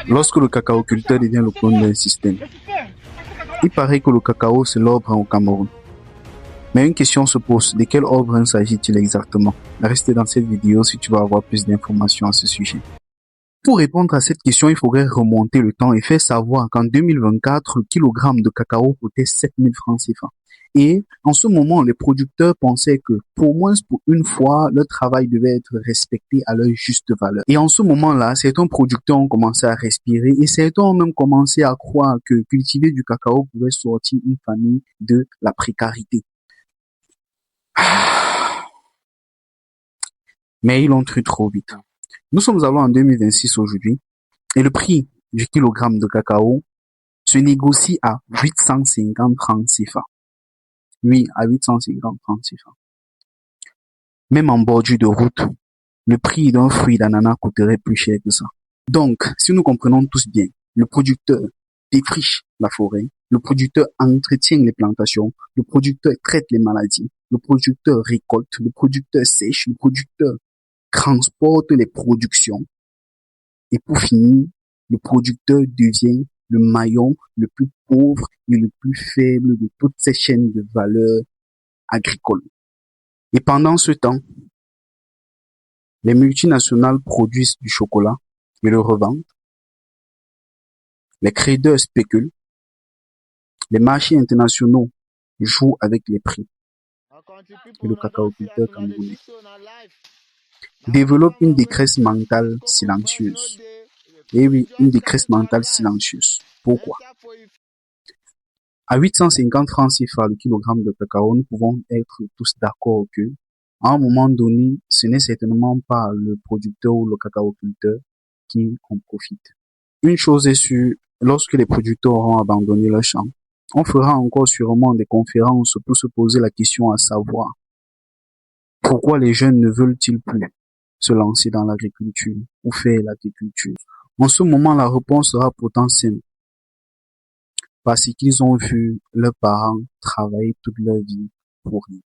Lorsque le cacaoculteur devient le clone d'un système, il paraît que le cacao c'est l'or brun au Cameroun. Mais une question se pose, de quel or brun s'agit-il exactement? Reste dans cette vidéo si tu veux avoir plus d'informations à ce sujet. Pour répondre à cette question, il faudrait remonter le temps et faire savoir qu'en 2024, le kilogramme de cacao coûtait 7000 francs CFA. Et en ce moment, les producteurs pensaient que pour moins pour une fois, leur travail devait être respecté à leur juste valeur. Et en ce moment-là, certains producteurs ont commencé à respirer et certains ont même commencé à croire que cultiver du cacao pouvait sortir une famille de la précarité. Mais ils l'ont cru trop vite. Nous sommes alors en 2026 aujourd'hui et le prix du kilogramme de cacao se négocie à 850 francs CFA. Oui, à 850 francs CFA. Même en bordure de route, le prix d'un fruit d'ananas coûterait plus cher que ça. Donc, si nous comprenons tous bien, le producteur défriche la forêt, le producteur entretient les plantations, le producteur traite les maladies, le producteur récolte, le producteur sèche, le producteur transporte les productions. Et pour finir, le producteur devient le maillon le plus pauvre et le plus faible de toutes ces chaînes de valeur agricole. Et pendant ce temps, les multinationales produisent du chocolat et le revendent. Les traders spéculent. Les marchés internationaux jouent avec les prix. Et le cacaoculteur camerounais développe une détresse mentale silencieuse. Et oui, une détresse mentale silencieuse. Pourquoi? À 850 francs CFA le kilogramme de cacao, nous pouvons être tous d'accord que, à un moment donné, ce n'est certainement pas le producteur ou le cacaoculteur qui en profite. Une chose est sûre, lorsque les producteurs auront abandonné leur champ, on fera encore sûrement des conférences pour se poser la question à savoir pourquoi les jeunes ne veulent-ils plus se lancer dans l'agriculture ou faire l'agriculture. En ce moment, la réponse sera pourtant simple. Parce qu'ils ont vu leurs parents travailler toute leur vie pour rien.